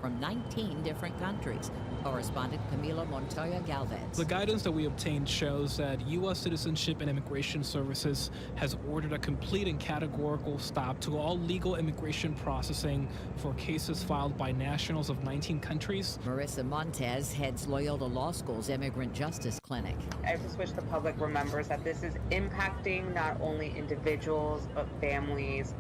from 19 different countries. Correspondent Camila Montoya Galvez. The guidance that we obtained shows that U.S. Citizenship and Immigration Services has ordered a complete and categorical stop to all legal immigration processing for cases filed by nationals of 19 countries. Marissa Montez heads Loyola Law School's Immigrant Justice Clinic. I just wish the public remembers that this is impacting not only individuals, but families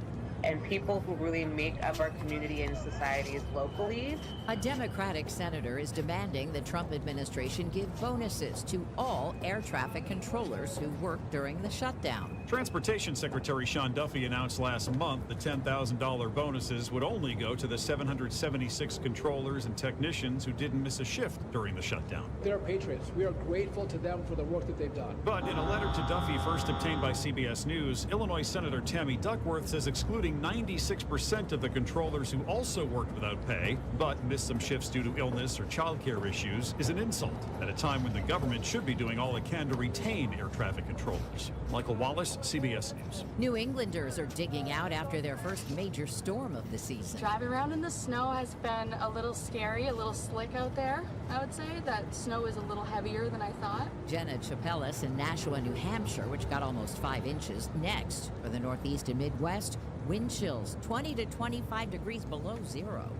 and people who really make up our community and societies locally. A Democratic senator is demanding the Trump administration give bonuses to all air traffic controllers who worked during the shutdown. Transportation Secretary Sean Duffy announced last month the $10,000 bonuses would only go to the 776 controllers and technicians who didn't miss a shift during the shutdown. They're patriots. We are grateful to them for the work that they've done. But in a letter to Duffy first obtained by CBS News, Illinois Senator Tammy Duckworth says excluding 96% of the controllers who also worked without pay but missed some shifts due to illness or childcare issues is an insult at a time when the government should be doing all it can to retain air traffic controllers. Michael Wallace, CBS News. New Englanders are digging out after their first major storm of the season. Driving around in the snow has been a little scary, a little slick out there, I would say. That snow is a little heavier than I thought. Jenna Chapelis in Nashua, New Hampshire, which got almost 5 inches. Next, for the Northeast and Midwest, wind chills 20 to 25 degrees below zero.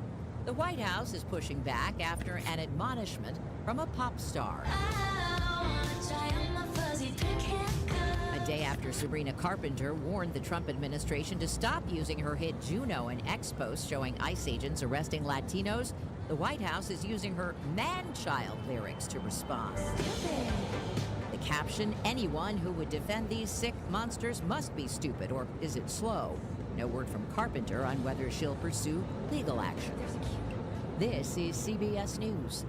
The White House is pushing back after an admonishment from a pop star. A day after Sabrina Carpenter warned the Trump administration to stop using her hit Juno and X-Post showing ICE agents arresting Latinos, the White House is using her man-child lyrics to respond. The caption, anyone who would defend these sick monsters must be stupid, or is it slow? No word from Carpenter on whether she'll pursue legal action. This is CBS News.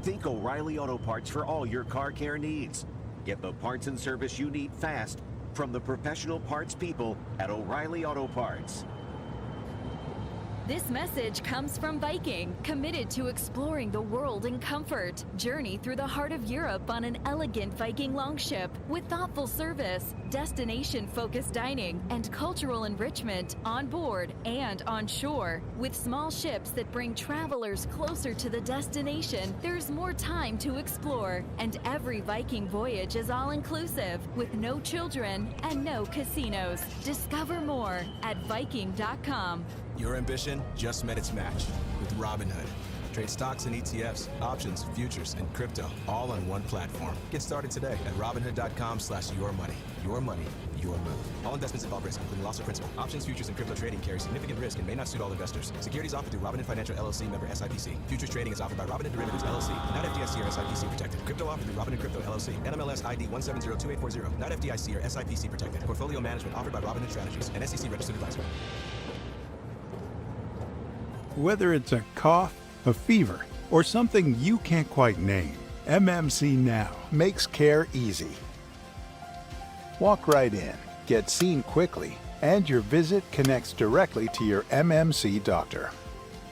Think O'Reilly Auto Parts for all your car care needs. Get the parts and service you need fast from the professional parts people at O'Reilly Auto Parts. This message comes from Viking, committed to exploring the world in comfort. Journey through the heart of Europe on an elegant Viking longship with thoughtful service, destination-focused dining, and cultural enrichment on board and on shore. With small ships that bring travelers closer to the destination, there's more time to explore. And every Viking voyage is all-inclusive, with no children and no casinos. Discover more at Viking.com. Your ambition just met its match with Robinhood. Trade stocks and ETFs, options, futures, and crypto all on one platform. Get started today at Robinhood.com/yourmoney. Your money, your move. All investments involve risk, including loss of principal. Options, futures, and crypto trading carry significant risk and may not suit all investors. Securities offered through Robinhood Financial LLC, member SIPC. Futures trading is offered by Robinhood Derivatives LLC, not FDIC or SIPC protected. Crypto offered through Robinhood Crypto LLC, NMLS ID 1702840, not FDIC or SIPC protected. Portfolio management offered by Robinhood Strategies, an SEC registered advisor. Whether it's a cough, a fever, or something you can't quite name, MMC Now makes care easy. Walk right in, get seen quickly, and your visit connects directly to your MMC doctor.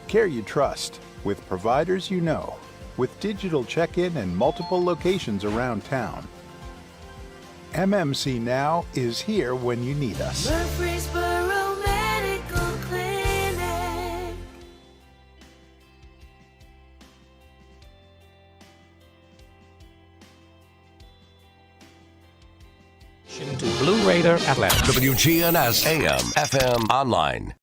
Care you trust, with providers you know, with digital check-in and multiple locations around town. MMC Now is here when you need us. Murfreesboro Medical Clinic. To Blue Raider Atlanta. WGNS AM, FM, online.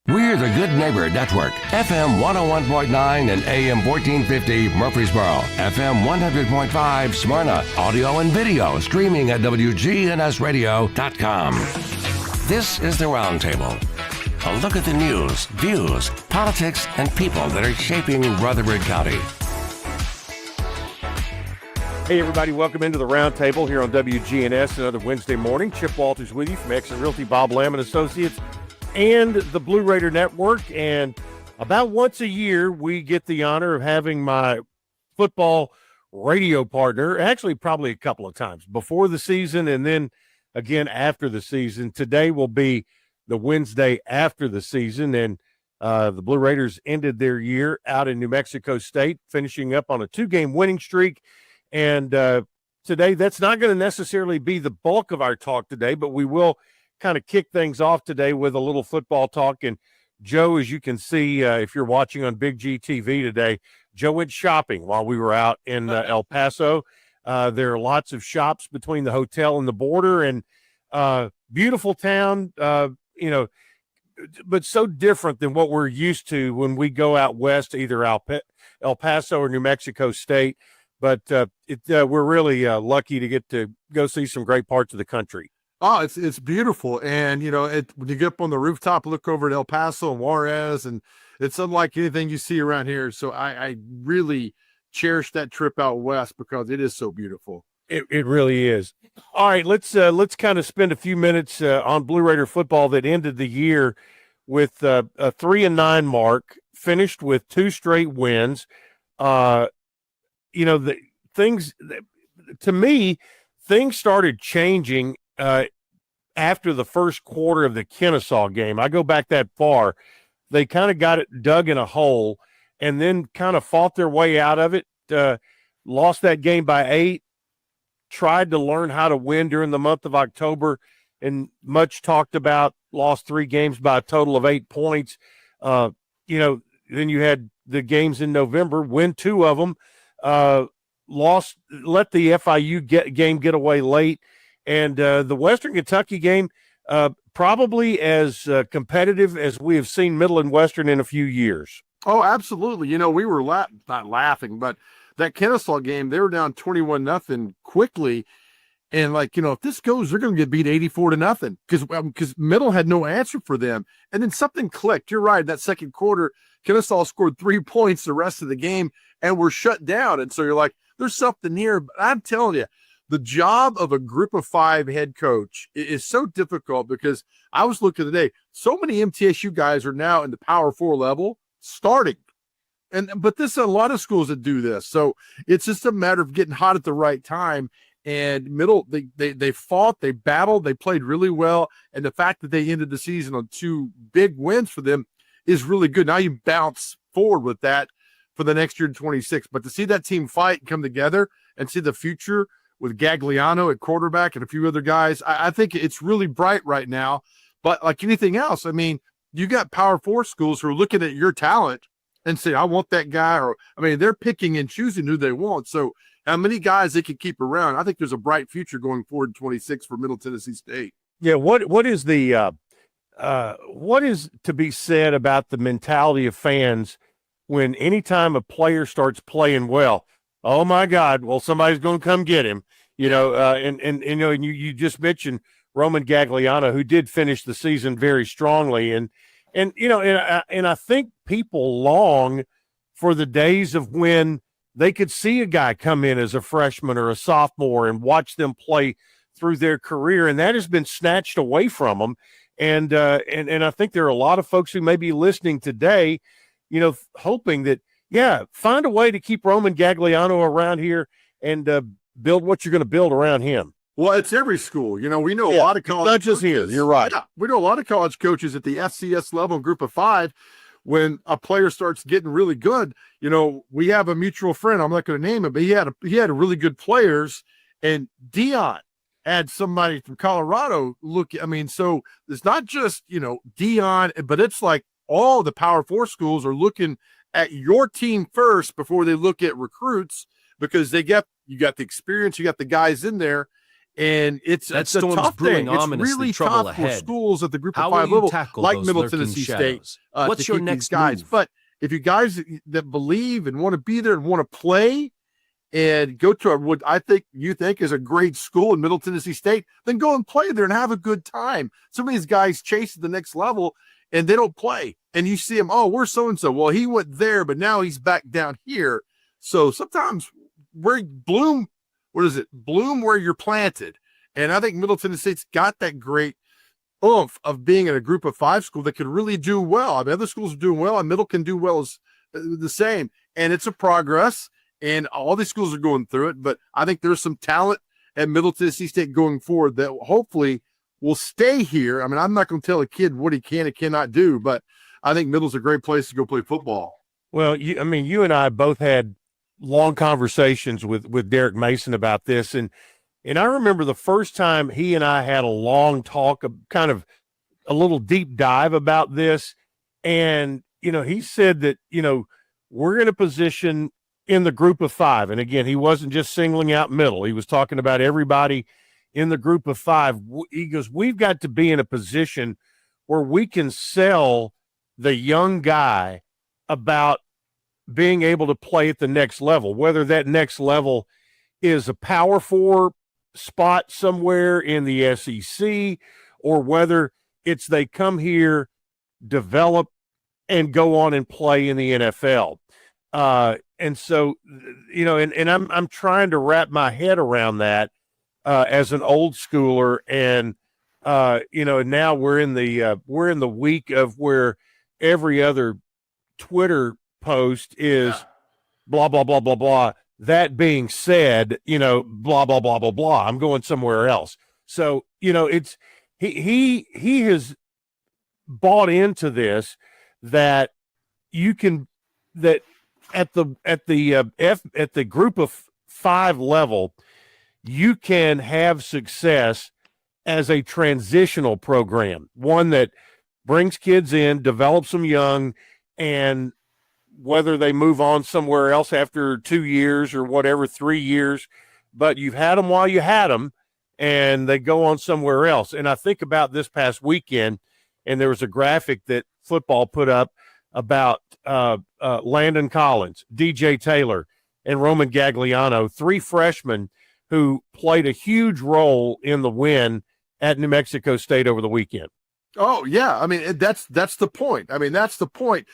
We're the Good Neighbor Network. FM 101.9 and AM 1450 Murfreesboro. FM 100.5 Smyrna. Audio and video streaming at wgnsradio.com. This is the Roundtable. A look at the news, views, politics, and people that are shaping Rutherford County. Hey, everybody. Welcome into the Roundtable here on WGNS. Another Wednesday morning. Chip Walters with you from Exit Realty, Bob Lamb and Associates, and the Blue Raider Network. And about once a year, we get the honor of having my football radio partner, actually probably a couple of times, before the season and then again after the season. Today will be the Wednesday after the season, and the Blue Raiders ended their year out in New Mexico State, finishing up on a 2-game winning streak. And today, that's not going to necessarily be the bulk of our talk today, but we will kind of kick things off today with a little football talk and Joe, as you can see, if you're watching on Big G TV today, Joe went shopping while we were out in El Paso. There are lots of shops between the hotel and the border, and beautiful town, but so different than what we're used to when we go out west, either El Paso or New Mexico State. But we're really lucky to get to go see some great parts of the country. Oh, it's beautiful. And, when you get up on the rooftop, look over at El Paso and Juarez, and it's unlike anything you see around here. So I really cherish that trip out west because it is so beautiful. It really is. All right, let's kind of spend a few minutes on Blue Raider football that ended the year with a 3-9 mark, finished with 2 straight wins. The things, to me, things started changing after the first quarter of the Kennesaw game. I go back that far. They kind of got it dug in a hole and then kind of fought their way out of it, lost that game by 8, tried to learn how to win during the month of October, and much talked about lost 3 games by a total of 8 points. Then you had the games in November, win 2 of them, let the FIU game get away late. And the Western Kentucky game, probably as competitive as we have seen Middle and Western in a few years. Oh, absolutely. We were not laughing, but that Kennesaw game, they were down 21-0 quickly. And if this goes, they're going to get beat 84-0 because Middle had no answer for them. And then something clicked. You're right. That second quarter, Kennesaw scored 3 points the rest of the game and were shut down. And so you're like, there's something here. But I'm telling you, the job of a group of 5 head coach is so difficult because I was looking today, so many MTSU guys are now in the Power 4 level starting. But there's a lot of schools that do this. So it's just a matter of getting hot at the right time. And Middle, they fought, they battled, they played really well. And the fact that they ended the season on 2 big wins for them is really good. Now you bounce forward with that for the next year in 26. But to see that team fight and come together and see the future with Gagliano at quarterback and a few other guys, I think it's really bright right now. But like anything else, you got Power 4 schools who are looking at your talent and say, I want that guy. They're picking and choosing who they want. So how many guys they can keep around? I think there's a bright future going forward in 26 for Middle Tennessee State. Yeah. What is to be said about the mentality of fans when anytime a player starts playing well, oh my God, well, somebody's going to come get him, and you just mentioned Roman Gagliano, who did finish the season very strongly. And I think people long for the days of when they could see a guy come in as a freshman or a sophomore and watch them play through their career. And that has been snatched away from them. And I think there are a lot of folks who may be listening today, hoping that, find a way to keep Roman Gagliano around here and build what you're going to build around him. Well, it's every school. We know a lot of college not just coaches. here. You're right. Yeah, we know a lot of college coaches at the FCS level, group of 5, when a player starts getting really good. We have a mutual friend. I'm not going to name him, but he had really good players, and Dion had somebody from Colorado so it's not just, Dion, but it's like all the Power 4 schools are looking at your team first before they look at recruits because you got the experience, you got the guys in there. And it's a tough thing. It's really tough for schools at the group of 5 level, like Middle Tennessee State. What's your next guys? move? But if you guys that believe and want to be there and want to play and go to what I think you think is a great school in Middle Tennessee State, then go and play there and have a good time. Some of these guys chase the next level and they don't play. And you see them, oh, we're so-and-so. Well, he went there, but now he's back down here. So sometimes bloom where you're planted. And I think Middle Tennessee State's got that great oomph of being in a group of 5 school that could really do well. Other schools are doing well, and Middle can do well as the same. And it's a progress, and all these schools are going through it. But I think there's some talent at Middle Tennessee State going forward that hopefully will stay here. I'm not going to tell a kid what he can and cannot do, but I think Middle's a great place to go play football. Well, you and I both had long conversations with Derek Mason about this. And I remember the first time he and I had a long talk, kind of a little deep dive about this. And, he said that, we're going to position in the group of 5. And again, he wasn't just singling out middle. He was talking about everybody in the group of 5. He goes, we've got to be in a position where we can sell the young guy about being able to play at the next level, whether that next level is a Power 4 spot somewhere in the SEC, or whether it's they come here, develop, and go on and play in the NFL. And so, and I'm trying to wrap my head around that as an old schooler. And, now we're in the week of where every other Twitter post is blah, blah, blah, blah, blah. That being said, blah, blah, blah, blah, blah. I'm going somewhere else. So, it's he has bought into this, that you can, that at the group of 5 level, you can have success as a transitional program, one that brings kids in, develops them young, and whether they move on somewhere else after 2 years or whatever, 3 years, but you've had them while you had them, and they go on somewhere else. And I think about this past weekend, and there was a graphic that football put up about Landon Collins, DJ Taylor, and Roman Gagliano, 3 freshmen who played a huge role in the win at New Mexico State over the weekend. Oh, yeah. I mean, that's the point. That's the point.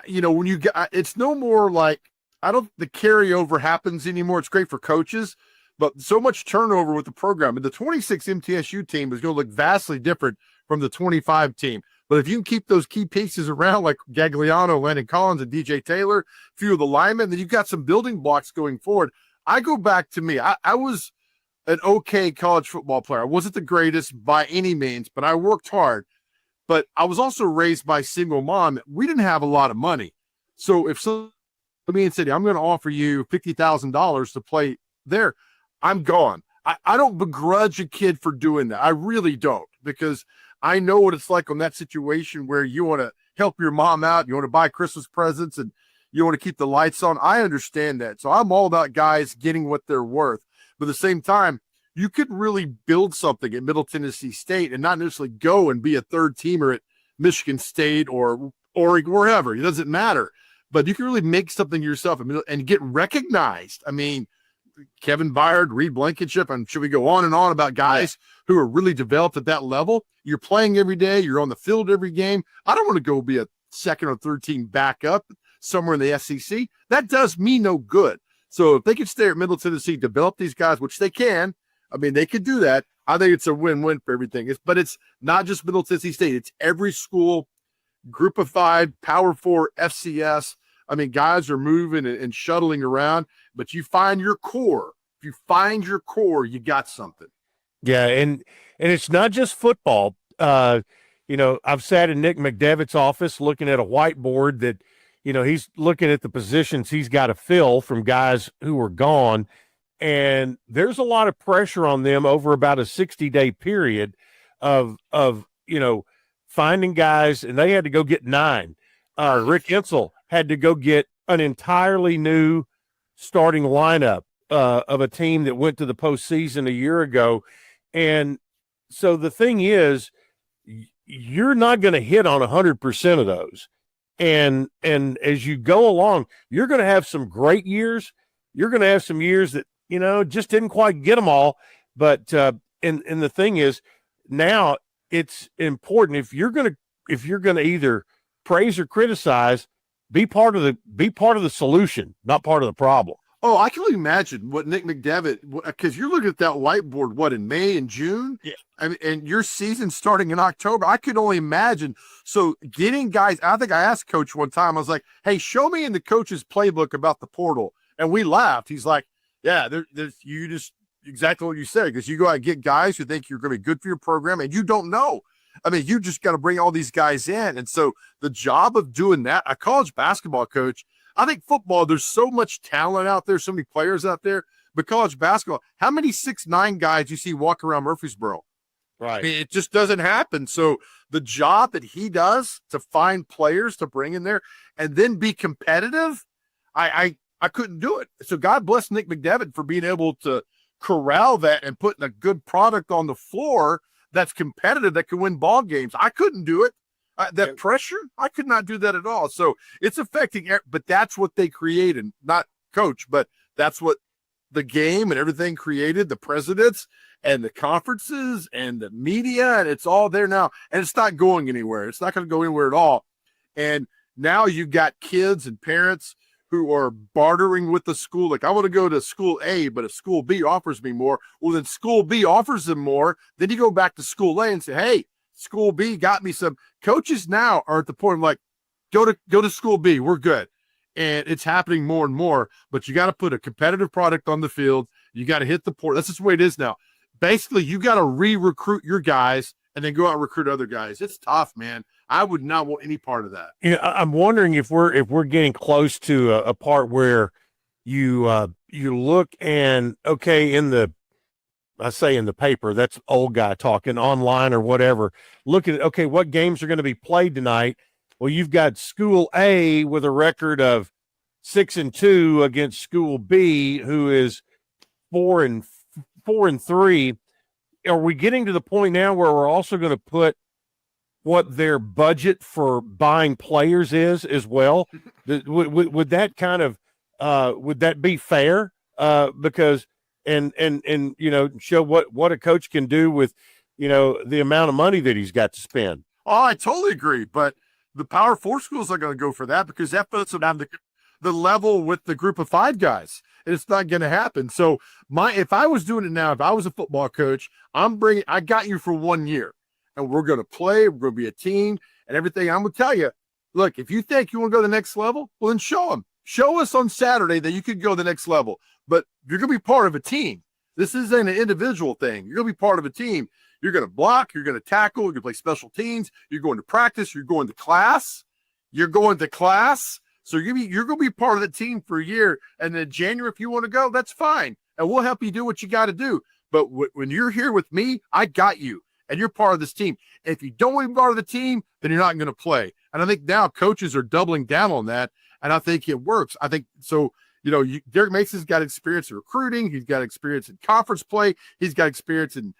When you get, it's no more like, the carryover happens anymore. It's great for coaches, but so much turnover with the program. And the 26 MTSU team is going to look vastly different from the 25 team. But if you can keep those key pieces around, like Gagliano, Landon Collins, and DJ Taylor, a few of the linemen, then you've got some building blocks going forward. I go back to me. I was an okay college football player. I wasn't the greatest by any means, but I worked hard. But I was also raised by a single mom. We didn't have a lot of money. So if somebody said, I'm going to offer you $50,000 to play there, I'm gone. I don't begrudge a kid for doing that. I really don't, because I know what it's like on that situation where you want to help your mom out. You want to buy Christmas presents and you want to keep the lights on. I understand that. So I'm all about guys getting what they're worth. But at the same time, you could really build something at Middle Tennessee State and not necessarily go and be a third teamer at Michigan State or wherever. It doesn't matter. But you can really make something yourself and get recognized. I mean, Kevin Byard, Reed Blankenship, and should we go on and on about guys who are really developed at that level? You're playing every day. You're on the field every game. I don't want to go be a second or third team backup somewhere in the SEC. That does me no good. So if they can stay at Middle Tennessee, develop these guys, which they can, they could do that. I think it's a win-win for everything. But it's not just Middle Tennessee State. It's every school, group of 5, Power 4, FCS. Guys are moving and shuttling around, but you find your core. If you find your core, you got something. Yeah, and it's not just football. I've sat in Nick McDevitt's office looking at a whiteboard that, he's looking at the positions he's got to fill from guys who are gone. And there's a lot of pressure on them over about a 60-day period of finding guys, and they had to go get 9. Rick Insel had to go get an entirely new starting lineup of a team that went to the postseason a year ago. And so the thing is, you're not going to hit on 100% of those. And as you go along, you're going to have some great years. You're going to have some years that, just didn't quite get them all. But and the thing is, now it's important if you're going to either praise or criticize, be part of the solution, not part of the problem. Oh, I can only imagine what Nick McDevitt, because you're looking at that whiteboard, in May and June? Yeah. And your season starting in October. I could only imagine. So getting guys, I think I asked Coach one time, I was like, hey, show me in the coach's playbook about the portal. And we laughed. He's like, yeah, there's you just exactly what you said, because you go out and get guys who think you're going to be good for your program, and you don't know. You just got to bring all these guys in. And so the job of doing that, a college basketball coach, I think football, there's so much talent out there, so many players out there, but college basketball, how many 6'9" guys you see walk around Murfreesboro? Right. I mean, it just doesn't happen. So the job that he does to find players to bring in there and then be competitive, I couldn't do it. So God bless Nick McDevitt for being able to corral that and putting a good product on the floor that's competitive, that can win ball games. I couldn't do it. That pressure, I could not do that at all. So it's affecting, but that's what they created, not coach, but that's what the game and everything created, the presidents and the conferences and the media, and it's all there now. And it's not going anywhere. It's not going to go anywhere at all. And now you've got kids and parents who are bartering with the school. Like, I want to go to school A, but if school B offers me more, well, then school B offers them more. Then you go back to school A and say, hey, school B got me some. Coaches now are at the point of like, go to school B. We're good. And it's happening more and more, but you got to put a competitive product on the field. You got to hit the port. That's just the way it is now. Basically, you got to re-recruit your guys and then go out and recruit other guys. It's tough, man. I would not want any part of that. You know, I'm wondering if we're getting close to a part where you look and, okay, I say in the paper, that's old guy talking, online or whatever, look at, okay, what games are going to be played tonight? Well, you've got school A with a record of 6-2 against school B, who is 4-3. Are we getting to the point now where we're also going to put what their budget for buying players is as well? Would that kind of would that be fair? Because and you know, show what a coach can do with, you know, the amount of money that he's got to spend. Oh, I totally agree, but the Power 4 schools are going to go for that because that puts them on the level with the group of 5 guys, and it's not going to happen. So if I was doing it now, if I was a football coach, I got you for 1 year, and we're going to play, we're going to be a team and everything. I'm going to tell you, look, if you think you want to go to the next level, well, then show them. Show us on Saturday that you could go to the next level, but you're going to be part of a team. This isn't an individual thing. You're going to be part of a team. You're going to block. You're going to tackle. You're going to play special teams. You're going to practice. You're going to class. So you're going to be part of the team for a year. And then January, if you want to go, that's fine. And we'll help you do what you got to do. But when you're here with me, I got you. And you're part of this team. And if you don't want to be part of the team, then you're not going to play. And I think now coaches are doubling down on that. And I think it works. I think so. You know, Derek Mason's got experience in recruiting. He's got experience in conference play. He's got experience in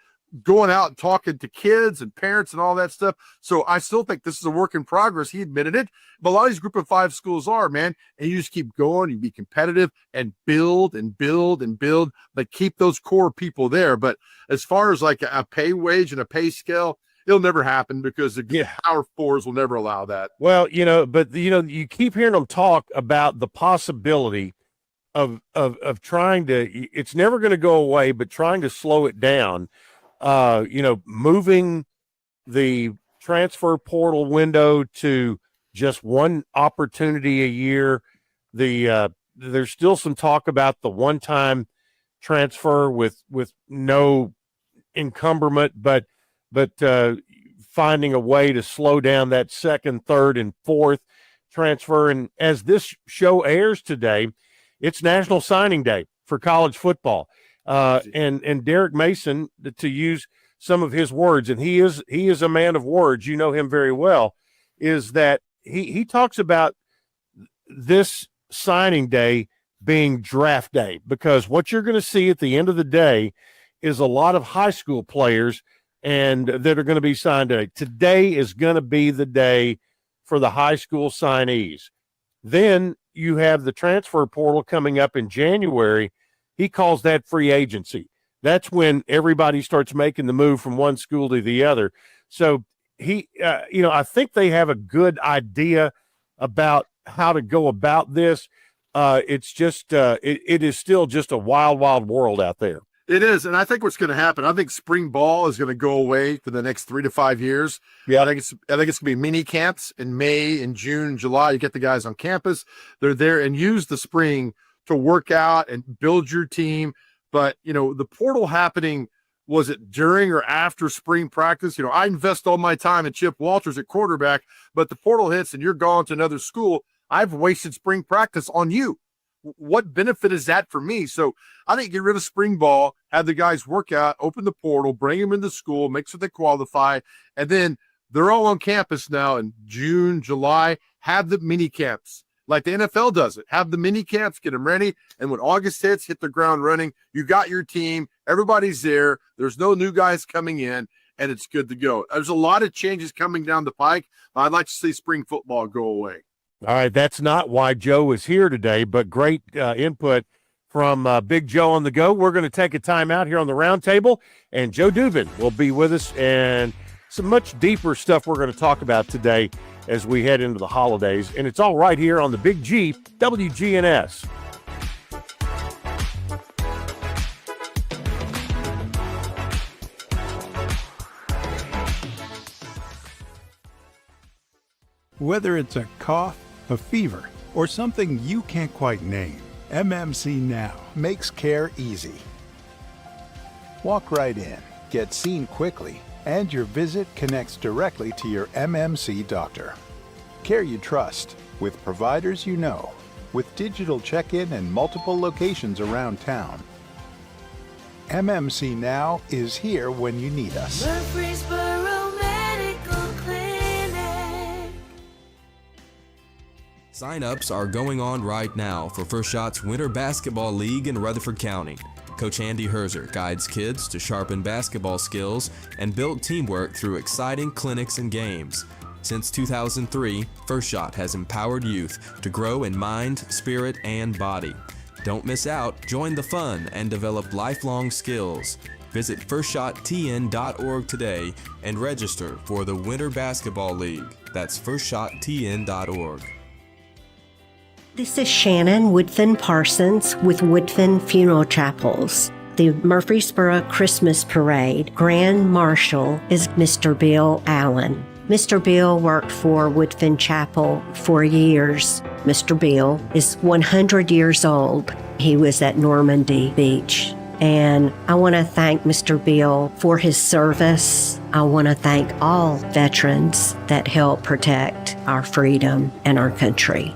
going out and talking to kids and parents and all that stuff. So I still think this is a work in progress. He admitted it. But a lot of these group of 5 schools are, man. And you just keep going. You be competitive and build and build and build, but keep those core people there. But as far as like a pay wage and a pay scale, it'll never happen because the Power 4s will never allow that. Well, you know, but you know, you keep hearing them talk about the possibility of trying to, it's never going to go away, but trying to slow it down. You know, moving the transfer portal window to just one opportunity a year. There's still some talk about the one-time transfer with no encumberment, but finding a way to slow down that second, third, and fourth transfer. And as this show airs today, it's National Signing Day for college football. And Derek Mason, to use some of his words, and he is a man of words, you know him very well, is that he talks about this signing day being draft day, because what you're going to see at the end of the day is a lot of high school players and that are going to be signed today. Today is going to be the day for the high school signees. Then you have the transfer portal coming up in January. He calls that free agency. That's when everybody starts making the move from one school to the other. So he, you know, I think they have a good idea about how to go about this. It's just, it is still just a wild, wild world out there. It is, and I think what's going to happen, I think spring ball is going to go away for the next 3 to 5 years. Yeah, I think it's going to be mini camps in May, in June, July. You get the guys on campus; they're there, and use the spring to work out and build your team. But you know, the portal happening, was it during or after spring practice? You know, I invest all my time in Chip Walters at quarterback, but the portal hits and you're gone to another school. I've wasted spring practice on you. what benefit is that for me? So I think get rid of spring ball, have the guys work out, open the portal, bring them into school, make sure they qualify, and then they're all on campus now in June, July. Have the mini camps like the NFL does it. Have the mini camps, get them ready, and when August hits, hit the ground running. You got your team. Everybody's there. There's no new guys coming in, and it's good to go. There's a lot of changes coming down the pike. I'd like to see spring football go away. All right, that's not why Joe is here today, but great input from Big Joe on the go. We're going to take a time out here on the Roundtable, and Joe Dubin will be with us, and some much deeper stuff we're going to talk about today as we head into the holidays. And it's all right here on the Big G, WGNS. Whether it's a cough, a fever, or something you can't quite name, MMC Now makes care easy. Walk right in, get seen quickly, and your visit connects directly to your MMC doctor. Care you trust, with providers you know, with digital check-in and multiple locations around town. MMC Now is here when you need us. Murfreesboro Medical Clinic. Sign-ups are going on right now for First Shot's Winter Basketball League in Rutherford County. Coach Andy Herzer guides kids to sharpen basketball skills and build teamwork through exciting clinics and games. Since 2003, First Shot has empowered youth to grow in mind, spirit, and body. Don't miss out. Join the fun and develop lifelong skills. Visit firstshottn.org today and register for the Winter Basketball League. That's firstshottn.org. This is Shannon Woodfin Parsons with Woodfin Funeral Chapels. The Murfreesboro Christmas Parade Grand Marshal is Mr. Bill Allen. Mr. Bill worked for Woodfin Chapel for years. Mr. Bill is 100 years old. He was at Normandy Beach. And I want to thank Mr. Bill for his service. I want to thank all veterans that help protect our freedom and our country.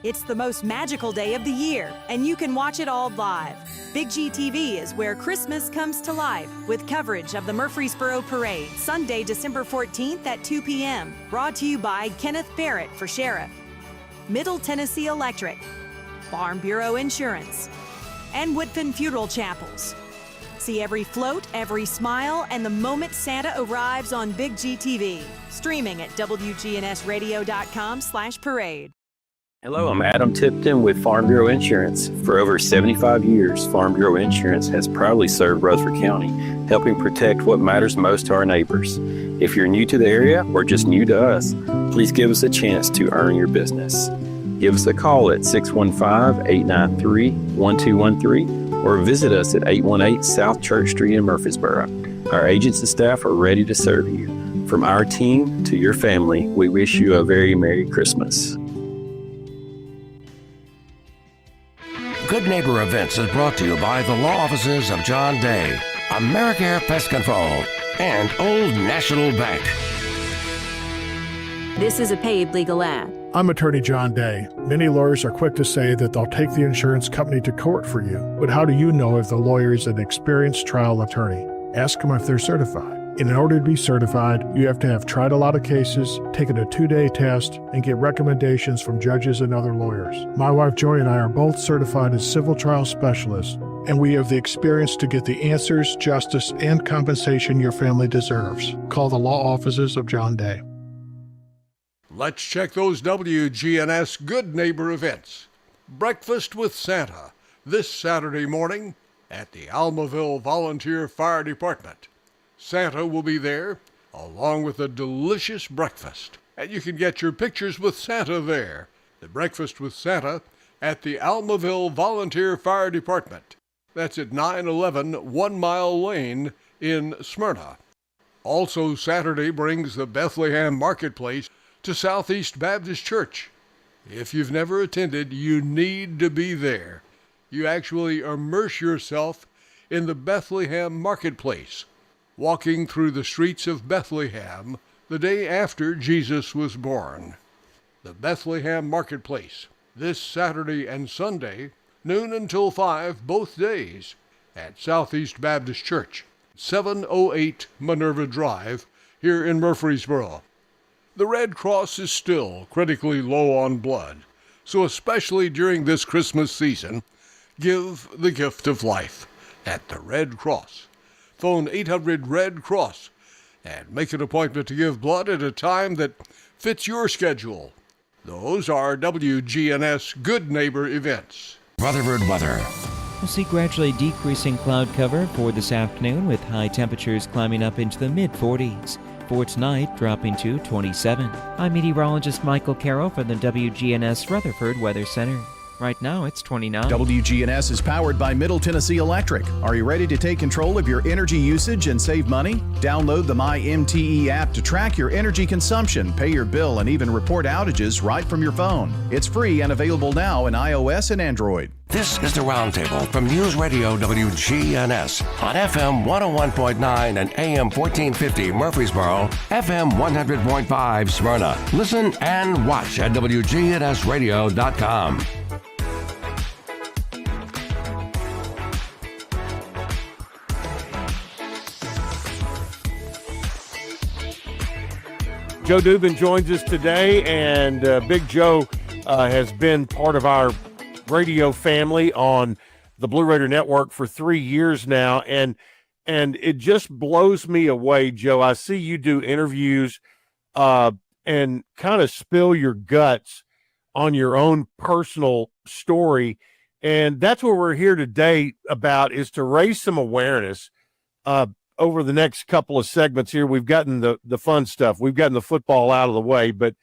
It's the most magical day of the year, and you can watch it all live. Big G TV is where Christmas comes to life with coverage of the Murfreesboro Parade, Sunday, December 14th at 2 p.m. Brought to you by Kenneth Barrett for Sheriff, Middle Tennessee Electric, Farm Bureau Insurance, and Woodfin Funeral Chapels. See every float, every smile, and the moment Santa arrives on Big G TV. Streaming at wgnsradio.com/parade. Hello, I'm Adam Tipton with Farm Bureau Insurance. For over 75 years, Farm Bureau Insurance has proudly served Rutherford County, helping protect what matters most to our neighbors. If you're new to the area or just new to us, please give us a chance to earn your business. Give us a call at 615-893-1213 or visit us at 818 South Church Street in Murfreesboro. Our agents and staff are ready to serve you. From our team to your family, we wish you a very Merry Christmas. Good Neighbor Events is brought to you by the law offices of John Day, AmeriCare Pest Control, and Old National Bank. This is a paid legal ad. I'm attorney John Day. Many lawyers are quick to say that they'll take the insurance company to court for you. But how do you know if the lawyer is an experienced trial attorney? Ask them if they're certified. And in order to be certified, you have to have tried a lot of cases, taken a 2-day test, and get recommendations from judges and other lawyers. My wife Joy and I are both certified as civil trial specialists, and we have the experience to get the answers, justice, and compensation your family deserves. Call the law offices of John Day. Let's check those WGNS Good Neighbor events. Breakfast with Santa, this Saturday morning at the Almaville Volunteer Fire Department. Santa will be there, along with a delicious breakfast. And you can get your pictures with Santa there. The Breakfast with Santa at the Almaville Volunteer Fire Department. That's at 911 1 Mile Lane in Smyrna. Also, Saturday brings the Bethlehem Marketplace to Southeast Baptist Church. If you've never attended, you need to be there. You actually immerse yourself in the Bethlehem Marketplace, walking through the streets of Bethlehem the day after Jesus was born. the Bethlehem Marketplace, this Saturday and Sunday, noon until 5 both days, at Southeast Baptist Church, 708 Minerva Drive, here in Murfreesboro. The Red Cross is still critically low on blood, so especially during this Christmas season, give the gift of life at the Red Cross. Phone 800-RED-CROSS and make an appointment to give blood at a time that fits your schedule. Those are WGNS Good Neighbor events. Rutherford weather. We'll see gradually decreasing cloud cover for this afternoon with high temperatures climbing up into the mid-40s. For tonight, dropping to 27. I'm meteorologist Michael Carroll from the WGNS Rutherford Weather Center. Right now, it's 29. WGNS is powered by Middle Tennessee Electric. Are you ready to take control of your energy usage and save money? Download the MyMTE app to track your energy consumption, pay your bill, and even report outages right from your phone. It's free and available now in iOS and Android. This is the Roundtable from News Radio WGNS on FM 101.9 and AM 1450 Murfreesboro, FM 100.5 Smyrna. Listen and watch at wgnsradio.com. Joe Dubin joins us today, and Big Joe has been part of our radio family on the Blue Raider Network for 3 years now, and it just blows me away, Joe. I see you do interviews and kind of spill your guts on your own personal story, and that's what we're here today about, is to raise some awareness over the next couple of segments here. We've gotten the fun stuff. We've gotten the football out of the way, but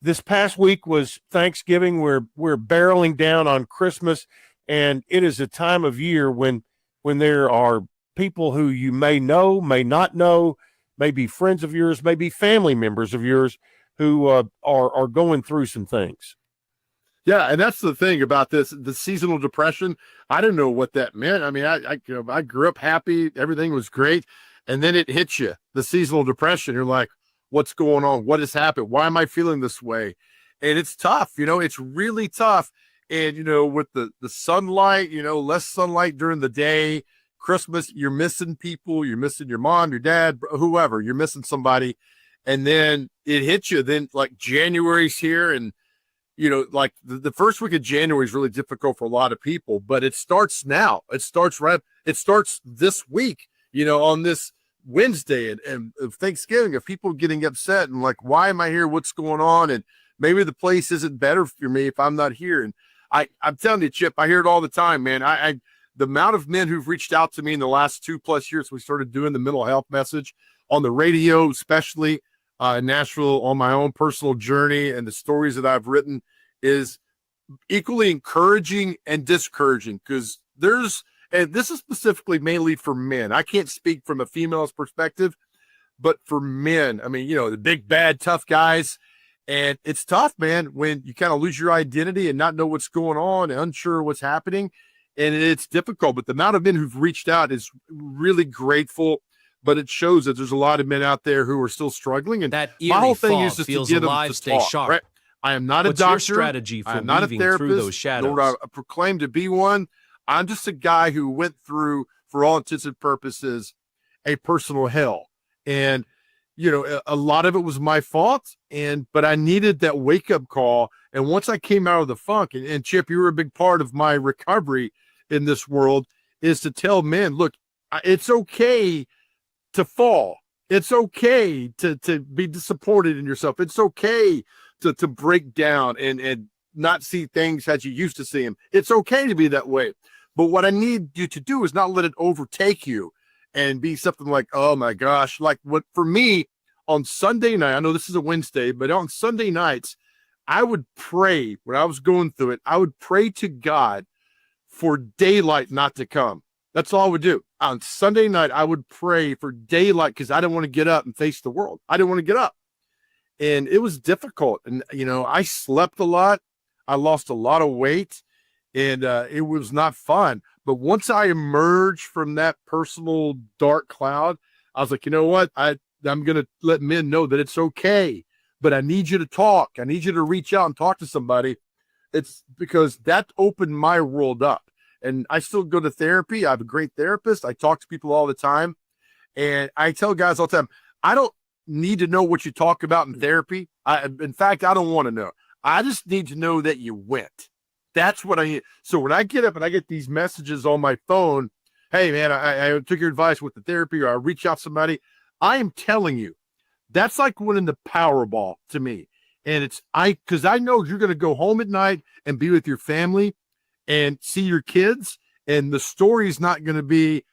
this past week was Thanksgiving. We're barreling down on Christmas, and it is a time of year when there are people who you may know, may not know, may be friends of yours, may be family members of yours who are going through some things. Yeah, and that's the thing about this, the seasonal depression. I didn't know what that meant. I mean, I grew up happy. Everything was great. And then it hits you, the seasonal depression. You're like, what's going on? What has happened? Why am I feeling this way? And it's tough. It's really tough. And, with the sunlight, less sunlight during the day, Christmas, you're missing people. You're missing your mom, your dad, whoever. You're missing somebody. And then it hits you. Then, like, January's here, and like the first week of January is really difficult for a lot of people, but it starts now. It starts this week, on this Wednesday and Thanksgiving, of people getting upset and like, why am I here? What's going on? And maybe the place isn't better for me if I'm not here. And I'm telling you, Chip, I hear it all the time, man. The amount of men who've reached out to me in the last 2+ years, we started doing the mental health message on the radio, especially in Nashville, on my own personal journey, and the stories that I've written is equally encouraging and discouraging, because and this is specifically mainly for men. I can't speak from a female's perspective, but for men, I mean, the big, bad, tough guys. And it's tough, man, when you kind of lose your identity and not know what's going on and unsure what's happening. And it's difficult, but the amount of men who've reached out is really grateful. But it shows that there's a lot of men out there who are still struggling. And that my whole thing is just feels to get alive, them to stay talk, sharp. right? I am not What's a doctor. your strategy for I'm not a weaving therapist, through those shadows? nor do I proclaim to be one. I'm just a guy who went through, for all intents and purposes, a personal hell. And, a lot of it was my fault. But I needed that wake-up call. And once I came out of the funk, and Chip, you were a big part of my recovery in this world, is to tell men, look, it's okay to fall. It's okay to be disappointed in yourself. It's okay to break down and not see things as you used to see them. It's okay to be that way. But what I need you to do is not let it overtake you and be something like, oh my gosh, like what for me on Sunday night, I know this is a Wednesday, but on Sunday nights, I would pray when I was going through it. I would pray to God for daylight not to come. That's all I would do. On Sunday night, I would pray for daylight because I didn't want to get up and face the world. I didn't want to get up. And it was difficult. And, I slept a lot. I lost a lot of weight. And it was not fun. But once I emerged from that personal dark cloud, I was like, you know what? I'm going to let men know that it's okay but I need you to talk. I need you to reach out and talk to somebody. It's because that opened my world up. And I still go to therapy. I have a great therapist. I talk to people all the time. And I tell guys all the time, I don't need to know what you talk about in therapy. In fact, I don't want to know. I just need to know that you went. That's what I need. So when I get up and I get these messages on my phone, hey, man, I took your advice with the therapy, or I reach out to somebody, I am telling you, that's like winning the Powerball to me. And because I know you're going to go home at night and be with your family and see your kids, and the story is not going to be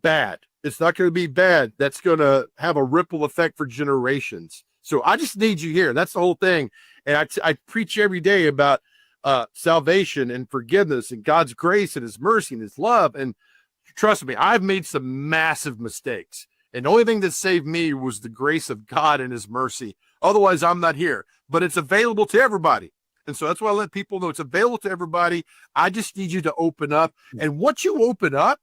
bad. It's not going to be bad. That's going to have a ripple effect for generations. So I just need you here. That's the whole thing. And I preach every day about salvation and forgiveness and God's grace and his mercy and his love. And trust me, I've made some massive mistakes. And the only thing that saved me was the grace of God and his mercy. Otherwise, I'm not here. But it's available to everybody. And so that's why I let people know it's available to everybody. I just need you to open up. And once you open up,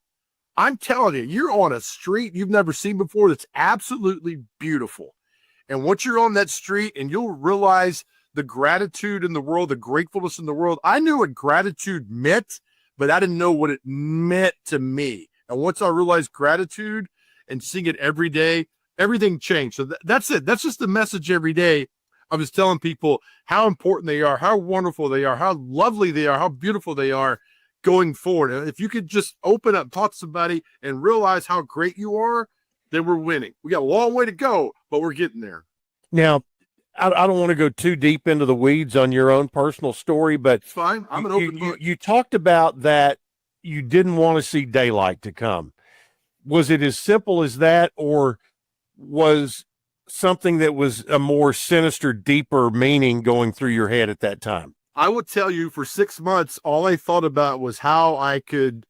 I'm telling you, you're on a street you've never seen before that's absolutely beautiful. And once you're on that street, and you'll realize the gratitude in the world, the gratefulness in the world. I knew what gratitude meant, but I didn't know what it meant to me. And once I realized gratitude and seeing it every day, everything changed. So that's it. That's just the message every day. I was telling people how important they are, how wonderful they are, how lovely they are, how beautiful they are going forward. And if you could just open up, talk to somebody, and realize how great you are, then we're winning. We got a long way to go, but we're getting there. Now, I don't want to go too deep into the weeds on your own personal story, but it's fine. I'm an open book. You talked about that you didn't want to see daylight to come. Was it as simple as that, or was something that was a more sinister, deeper meaning going through your head at that time? I will tell you, for 6 months, all I thought about was how I could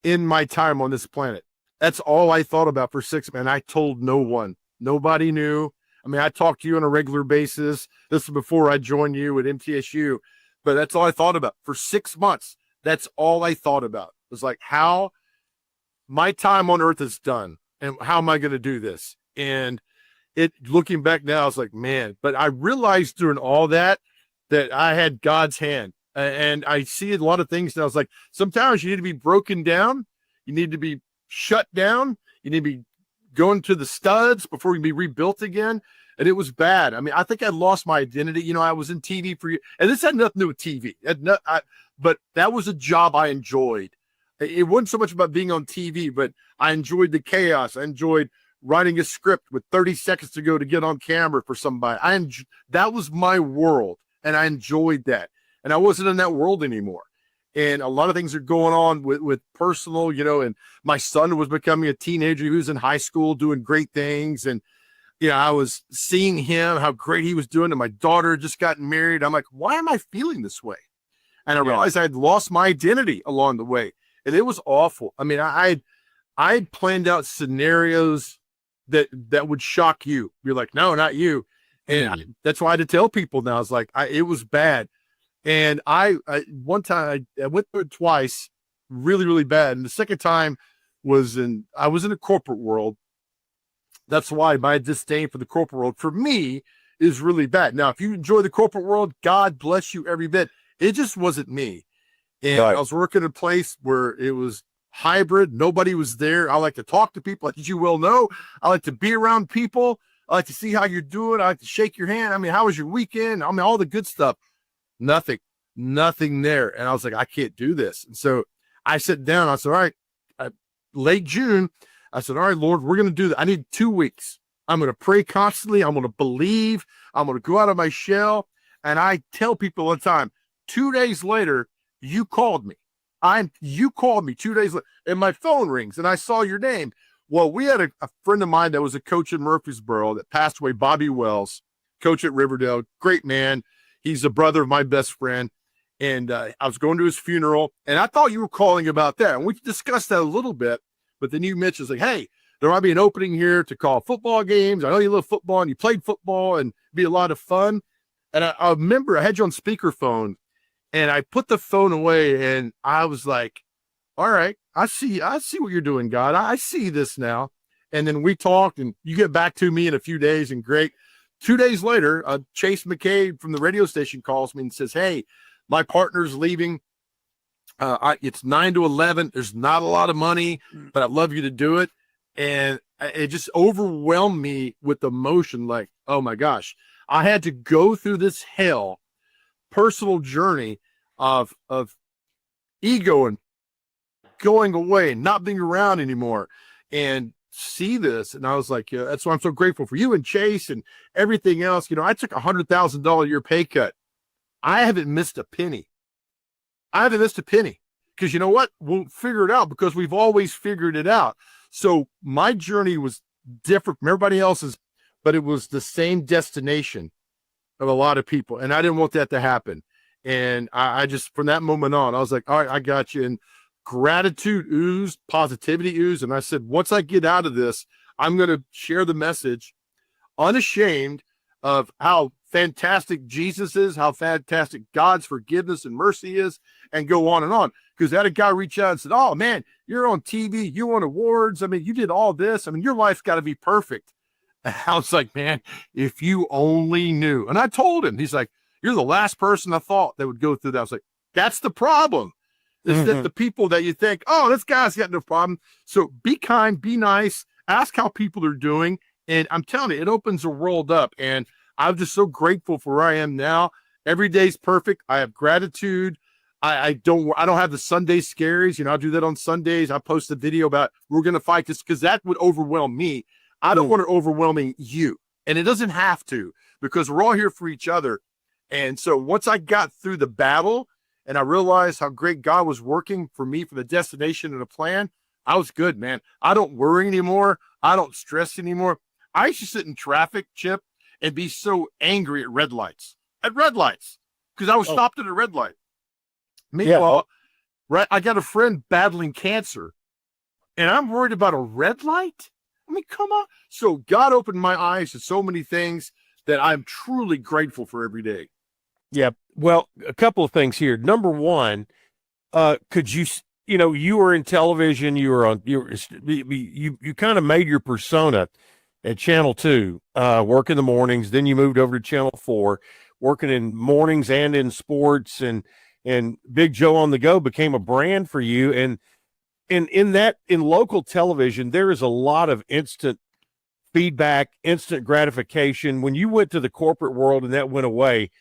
end my time on this planet. That's all I thought about for 6 months. I told no one. Nobody knew. I mean, I talked to you on a regular basis. This was before I joined you at MTSU, but that's all I thought about for 6 months. That's all I thought about. It was like, how my time on earth is done, and how am I going to do this? And looking back now, I was like, man, but I realized during all that I had God's hand, and I see a lot of things. And I was like, sometimes you need to be broken down. You need to be shut down. You need to be going to the studs before you be rebuilt again. And it was bad. I mean, I think I lost my identity. You know, I was in TV for you, and this had nothing to do with TV. But that was a job I enjoyed. It wasn't so much about being on TV, but I enjoyed the chaos. I enjoyed writing a script with 30 seconds to go to get on camera for somebody. That was my world, and I enjoyed that. And I wasn't in that world anymore. And a lot of things are going on with personal, you know, and my son was becoming a teenager. He was in high school doing great things. And, you know, I was seeing him, how great he was doing. And my daughter had just gotten married. I'm like, why am I feeling this way? And I realized I had lost my identity along the way. And it was awful. I mean, I had planned out scenarios that would shock you. You're like, no, not you. And that's why I had to tell people now. It's like, it was bad. And one time I went through it twice, really, really bad. And the second time I was in a corporate world. That's why my disdain for the corporate world for me is really bad. Now, if you enjoy the corporate world, God bless you every bit. It just wasn't me. And I was working in a place where it was hybrid. Nobody was there. I like to talk to people, as you well know. I like to be around people. I like to see how you're doing. I like to shake your hand. I mean, how was your weekend? I mean, all the good stuff. Nothing there. And I was like, I can't do this. And so I sat down. I said, all right, late June, I said, all right, Lord, we're going to do that. I need 2 weeks. I'm going to pray constantly. I'm going to believe. I'm going to go out of my shell. And I tell people all the time, 2 days later, you called me. You called me 2 days later, and my phone rings, and I saw your name. Well, we had a friend of mine that was a coach in Murfreesboro that passed away, Bobby Wells, coach at Riverdale, great man. He's a brother of my best friend. And I was going to his funeral, and I thought you were calling about that. And we discussed that a little bit, but then you mentioned, like, hey, there might be an opening here to call football games. I know you love football and you played football, and it'd be a lot of fun. And I remember I had you on speakerphone, and I put the phone away, and I was like, all right, I see what you're doing, God. I see this now. And then we talked, and you get back to me in a few days, and great. 2 days later, Chase McCabe from the radio station calls me and says, hey, my partner's leaving. It's 9 to 11. There's not a lot of money, but I'd love you to do it. And it just overwhelmed me with emotion. Like, oh my gosh, I had to go through this hell personal journey of ego and going away, not being around anymore, and see this. And I was like, yeah, that's why I'm so grateful for you and Chase and everything else. You know, I took $100,000 a year pay cut. I haven't missed a penny. Because you know what? We'll figure it out because we've always figured it out. So my journey was different from everybody else's, but it was the same destination of a lot of people. And I didn't want that to happen. And I just, from that moment on, I was like, all right, I got you. And gratitude oozed, positivity oozed. And I said, once I get out of this, I'm going to share the message unashamed of how fantastic Jesus is, how fantastic God's forgiveness and mercy is, and go on and on. Because I had a guy reach out and said, oh man, you're on TV, you won awards. I mean, you did all this. I mean, your life's got to be perfect. And I was like, man, if you only knew. And I told him, he's like, you're the last person I thought that would go through that. I was like, that's the problem. Is that the people that you think, oh, this guy's got no problem. So be kind, be nice, ask how people are doing. And I'm telling you, it opens the world up. And I'm just so grateful for where I am now. Every day's perfect. I have gratitude. I don't have the Sunday scaries. You know, I'll do that on Sundays. I post a video about we're going to fight this because that would overwhelm me. I don't want it overwhelming you. And it doesn't have to, because we're all here for each other. And so once I got through the battle and I realized how great God was working for me for the destination and the plan, I was good, man. I don't worry anymore. I don't stress anymore. I used to sit in traffic, Chip, and be so angry at red lights, because I was stopped at a red light. Meanwhile, right, I got a friend battling cancer, and I'm worried about a red light? I mean, come on. So God opened my eyes to so many things that I'm truly grateful for every day. Yeah. Well, a couple of things here. Number one, could you, you know, you were in television, you kind of made your persona at Channel 2, work in the mornings. Then you moved over to Channel 4, working in mornings and in sports, and Big Joe on the Go became a brand for you. And in local television, there is a lot of instant feedback, instant gratification. When you went to the corporate world and that went away,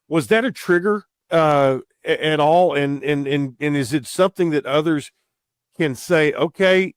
was that a trigger at all? And is it something that others can say, okay,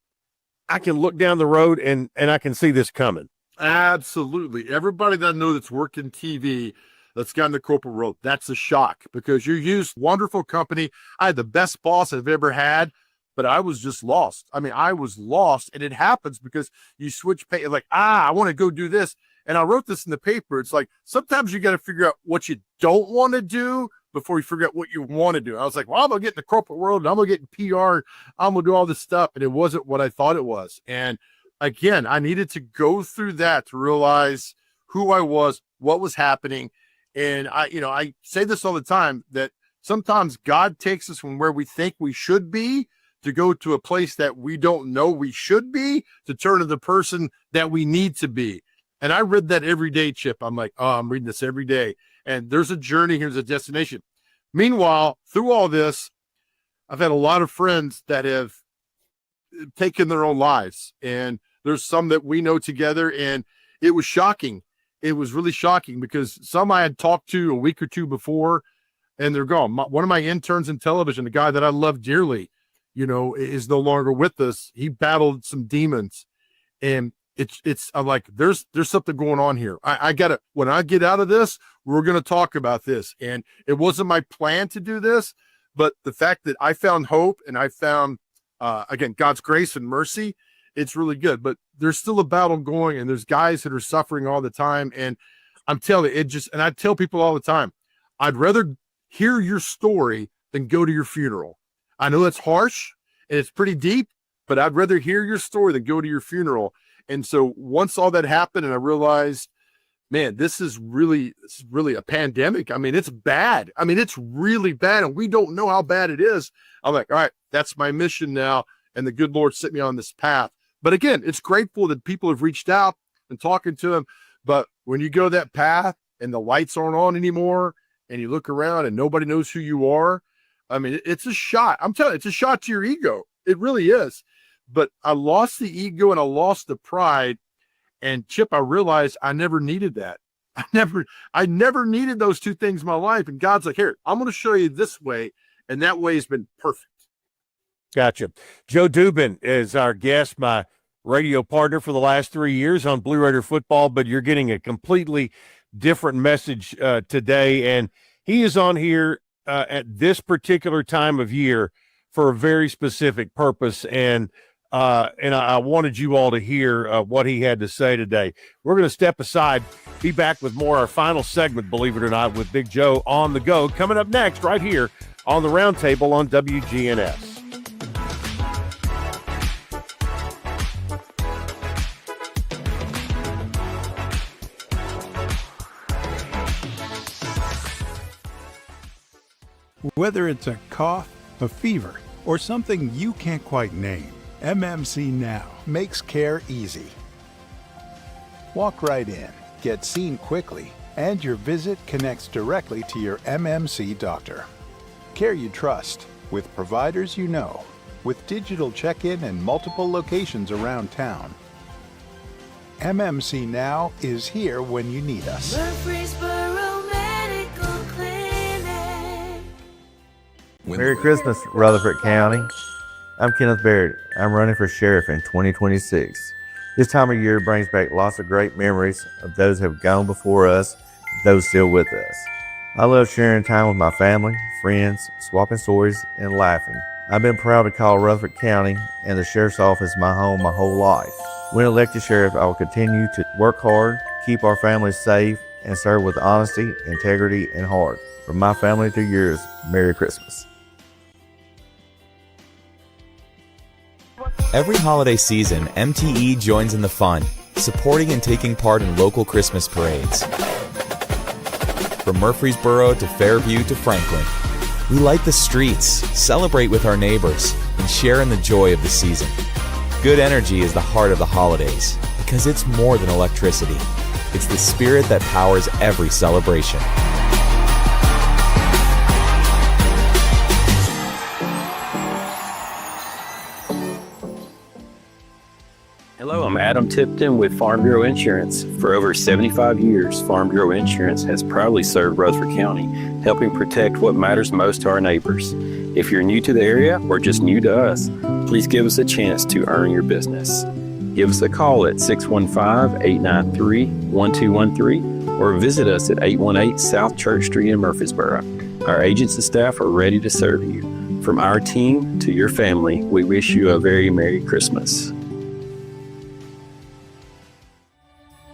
I can look down the road and I can see this coming? Absolutely. Everybody that I know that's worked in TV, that's got in the corporate world, that's a shock, because you used wonderful company. I had the best boss I've ever had, but I was just lost. I mean, I was lost, and it happens because you switch pay, like, I want to go do this. And I wrote this in the paper. It's like, sometimes you got to figure out what you don't want to do before you figure out what you want to do. I was like, well, I'm going to get in the corporate world, and I'm going to get in PR. I'm going to do all this stuff. And it wasn't what I thought it was. And again, I needed to go through that to realize who I was, what was happening. And I say this all the time, that sometimes God takes us from where we think we should be to go to a place that we don't know we should be, to turn to the person that we need to be. And I read that every day, Chip. I'm like, oh, I'm reading this every day. And there's a journey, here's a destination. Meanwhile, through all this, I've had a lot of friends that have taken their own lives. And there's some that we know together. And it was shocking. It was really shocking, because some I had talked to a week or two before, and they're gone. One of my interns in television, a guy that I love dearly, is no longer with us. He battled some demons. And I'm like, there's something going on here. I gotta, when I get out of this, we're going to talk about this. And it wasn't my plan to do this, but the fact that I found hope and I found, again, God's grace and mercy, it's really good. But there's still a battle going, and there's guys that are suffering all the time. And I'm telling you, and I tell people all the time, I'd rather hear your story than go to your funeral. I know that's harsh and it's pretty deep, but I'd rather hear your story than go to your funeral. And so once all that happened and I realized, man, this is really a pandemic. I mean, it's bad. I mean, it's really bad, and we don't know how bad it is. I'm like, all right, that's my mission now. And the good Lord set me on this path. But again, it's grateful that people have reached out and talking to him. But when you go that path and the lights aren't on anymore and you look around and nobody knows who you are, I mean, it's a shot. I'm telling you, it's a shot to your ego. It really is. But I lost the ego and I lost the pride. And Chip, I realized I never needed that. I never needed those two things in my life. And God's like, here, I'm going to show you this way. And that way has been perfect. Gotcha. Joe Dubin is our guest, my radio partner for the last 3 years on Blue Raider football, but you're getting a completely different message today. And he is on here at this particular time of year for a very specific purpose. And I wanted you all to hear what he had to say today. We're going to step aside, be back with more, our final segment, believe it or not, with Big Joe on the go, coming up next right here on the Roundtable on WGNS. Whether it's a cough, a fever, or something you can't quite name, MMC Now makes care easy. Walk right in, get seen quickly, and your visit connects directly to your MMC doctor. Care you trust, with providers you know, with digital check-in and multiple locations around town. MMC Now is here when you need us. Murfreesboro Medical Clinic. Merry Christmas, Rutherford County. I'm Kenneth Barrett. I'm running for sheriff in 2026. This time of year brings back lots of great memories of those who have gone before us, those still with us. I love sharing time with my family, friends, swapping stories, and laughing. I've been proud to call Rutherford County and the sheriff's office my home my whole life. When elected sheriff, I will continue to work hard, keep our families safe, and serve with honesty, integrity, and heart. From my family to yours, Merry Christmas. Every holiday season, MTE joins in the fun, supporting and taking part in local Christmas parades. From Murfreesboro to Fairview to Franklin, we light the streets, celebrate with our neighbors, and share in the joy of the season. Good energy is the heart of the holidays, because it's more than electricity. It's the spirit that powers every celebration. Hello, I'm Adam Tipton with Farm Bureau Insurance. For over 75 years, Farm Bureau Insurance has proudly served Rutherford County, helping protect what matters most to our neighbors. If you're new to the area or just new to us, please give us a chance to earn your business. Give us a call at 615-893-1213 or visit us at 818 South Church Street in Murfreesboro. Our agents and staff are ready to serve you. From our team to your family, we wish you a very Merry Christmas.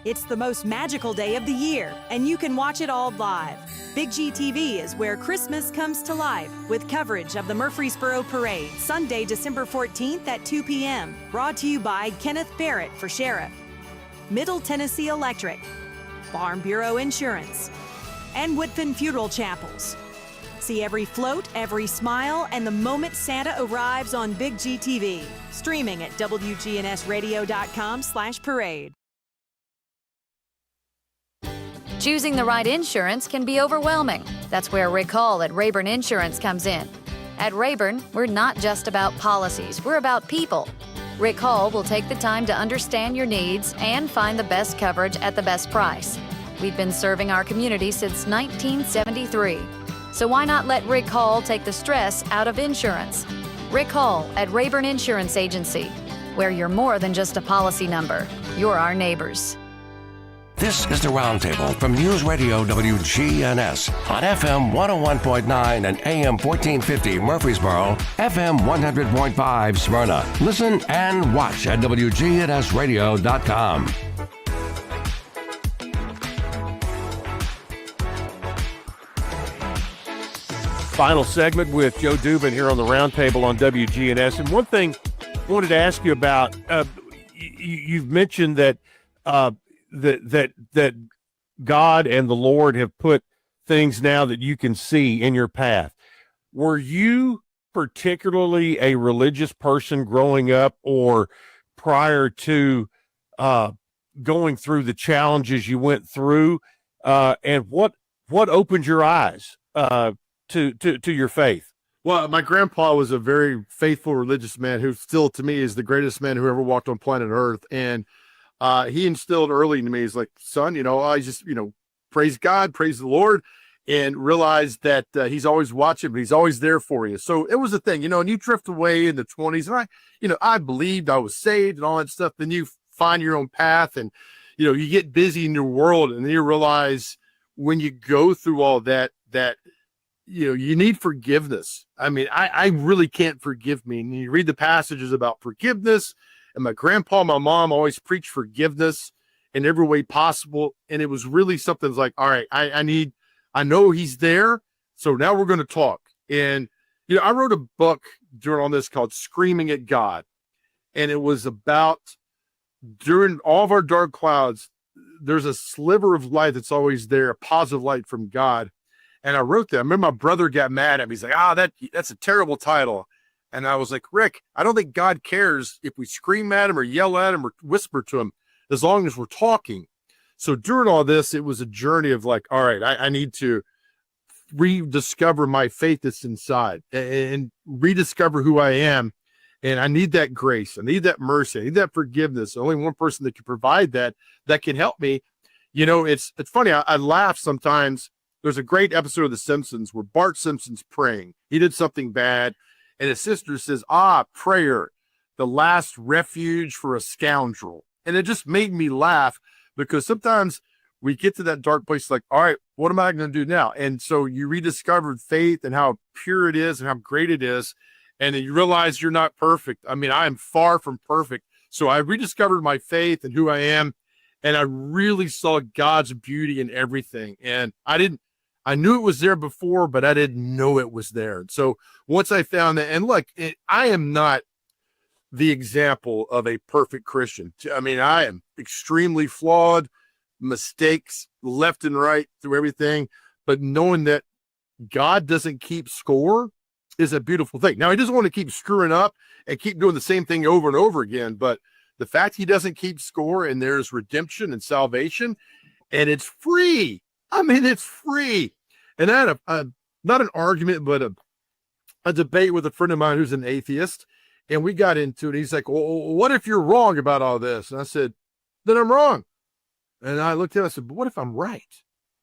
It's the most magical day of the year, and you can watch it all live. Big G TV is where Christmas comes to life with coverage of the Murfreesboro Parade, Sunday, December 14th at 2 p.m. Brought to you by Kenneth Barrett for Sheriff, Middle Tennessee Electric, Farm Bureau Insurance, and Woodfin Funeral Chapels. See every float, every smile, and the moment Santa arrives on Big G TV. Streaming at wgnsradio.com/parade. Choosing the right insurance can be overwhelming. That's where Rick Hall at Rayburn Insurance comes in. At Rayburn, we're not just about policies, we're about people. Rick Hall will take the time to understand your needs and find the best coverage at the best price. We've been serving our community since 1973. So why not let Rick Hall take the stress out of insurance? Rick Hall at Rayburn Insurance Agency, where you're more than just a policy number. You're our neighbors. This is the Roundtable from News Radio WGNS on FM 101.9 and AM 1450 Murfreesboro, FM 100.5 Smyrna. Listen and watch at wgnsradio.com. Final segment with Joe Dubin here on the Roundtable on WGNS. And one thing I wanted to ask you about, you've mentioned that that God and the Lord have put things now that you can see in your path. Were you particularly a religious person growing up, or prior to going through the challenges you went through, and what opened your eyes to your faith? Well, my grandpa was a very faithful religious man who still, to me, is the greatest man who ever walked on planet Earth. And he instilled early into me, he's like, son, I just, praise God, praise the Lord, and realize that he's always watching, but he's always there for you. So it was a thing, and you drift away in the 20s, and I believed I was saved and all that stuff. Then you find your own path, and, you get busy in your world, and then you realize when you go through all that you need forgiveness. I mean, I really can't forgive me. And you read the passages about forgiveness, and my grandpa, my mom always preached forgiveness in every way possible. And it was really something like, all right, I know he's there. So now we're going to talk. And, I wrote a book during all this called Screaming at God. And it was about during all of our dark clouds, there's a sliver of light that's always there, a positive light from God. And I wrote that. I remember my brother got mad at me. He's like, that's a terrible title. And I was like, Rick, I don't think God cares if we scream at him or yell at him or whisper to him, as long as we're talking. So during all this, it was a journey of like, all right, I need to rediscover my faith that's inside and rediscover who I am. And I need that grace. I need that mercy. I need that forgiveness. Only one person that can provide that can help me. It's funny. I laugh sometimes. There's a great episode of The Simpsons where Bart Simpson's praying. He did something bad, and his sister says, prayer, the last refuge for a scoundrel. And it just made me laugh, because sometimes we get to that dark place like, all right, what am I going to do now? And so you rediscovered faith and how pure it is and how great it is, and then you realize you're not perfect. I mean, I am far from perfect. So I rediscovered my faith and who I am, and I really saw God's beauty in everything. And I knew it was there before, but I didn't know it was there. So once I found that, and look, I am not the example of a perfect Christian. I mean, I am extremely flawed, mistakes left and right through everything, but knowing that God doesn't keep score is a beautiful thing. Now, he doesn't want to keep screwing up and keep doing the same thing over and over again, but the fact he doesn't keep score, and there's redemption and salvation, and it's free. I mean, it's free. And I had not an argument, but a debate with a friend of mine who's an atheist. And we got into it. He's like, well, what if you're wrong about all this? And I said, then I'm wrong. And I looked at him, I said, but what if I'm right?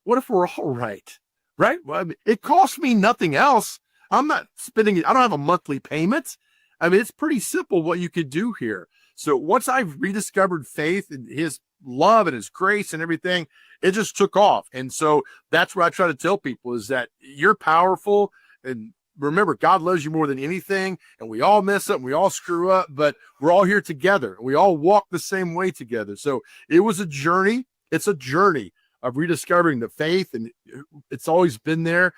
What if we're all right? Right? Well, I mean, it costs me nothing else. I'm not spending it. I don't have a monthly payment. I mean, it's pretty simple what you could do here. So once I've rediscovered faith and his love and his grace and everything, it just took off. And so that's what I try to tell people, is that you're powerful, and remember, God loves you more than anything, and we all mess up and we all screw up, but we're all here together. We all walk the same way together. So it was a journey. It's a journey of rediscovering the faith, and it's always been there.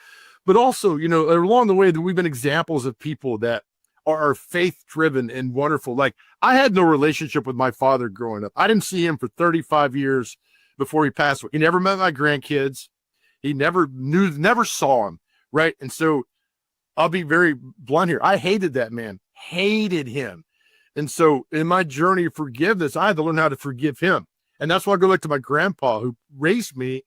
But also, along the way, that we've been examples of people that are faith-driven and wonderful. Like, I had no relationship with my father growing up. I didn't see him for 35 years before he passed away. He never met my grandkids. He never saw him, right? And so I'll be very blunt here. I hated that man, hated him. And so in my journey of forgiveness, I had to learn how to forgive him. And that's why I go back to my grandpa who raised me.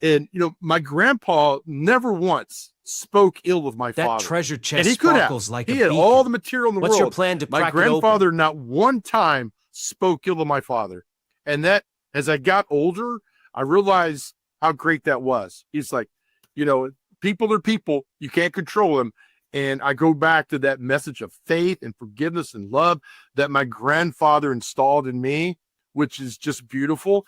And, my grandpa never once spoke ill of my father. That treasure chest and he could sparkles have. like he a had beacon. all the material in the world. What's your plan to my crack grandfather it open? not one time spoke ill of my father. And that, as I got older, I realized how great that was. He's like, people are people. You can't control them. And I go back to that message of faith and forgiveness and love that my grandfather installed in me, which is just beautiful.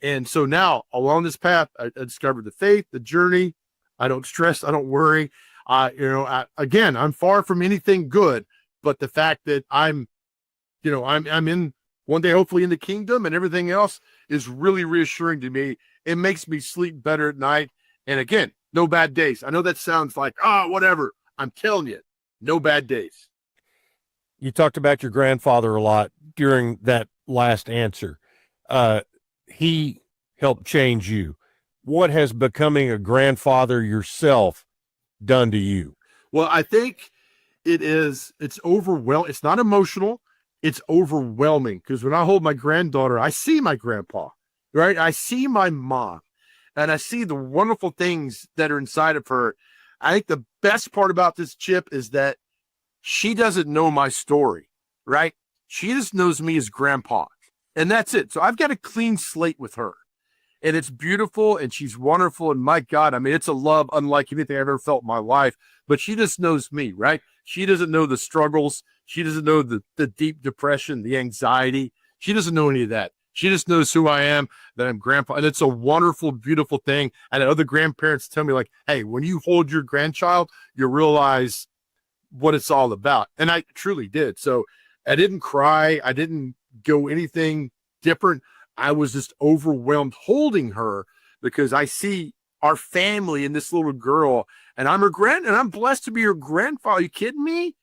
And so now, along this path, I discovered the faith, the journey. I don't stress. I don't worry. Again, I'm far from anything good, but the fact that I'm in one day, hopefully in the kingdom, and everything else is really reassuring to me. It makes me sleep better at night. And again, no bad days. I know that sounds like, whatever. I'm telling you, no bad days. You talked about your grandfather a lot during that last answer. He helped change you. What has becoming a grandfather yourself done to you? Well, I think it's overwhelming. It's not emotional. it's overwhelming because when I hold my granddaughter, I see my grandpa, right? I see my mom, and I see the wonderful things that are inside of her. I think the best part about this, Chip, is that she doesn't know my story, right? She just knows me as grandpa, and that's it. So I've got a clean slate with her, and it's beautiful, and she's wonderful. And my God, I mean, it's a love unlike anything I've ever felt in my life, but she just knows me, right? She doesn't know the struggles. She doesn't know the deep depression, the anxiety. She doesn't know any of that. She just knows who I am, that I'm grandpa. And it's a wonderful, beautiful thing. And other grandparents tell me, like, hey, when you hold your grandchild, you realize what it's all about. And I truly did. So I didn't cry. I didn't go anything different. I was just overwhelmed holding her because I see our family and this little girl, and I'm I'm blessed to be her grandfather. Are you kidding me?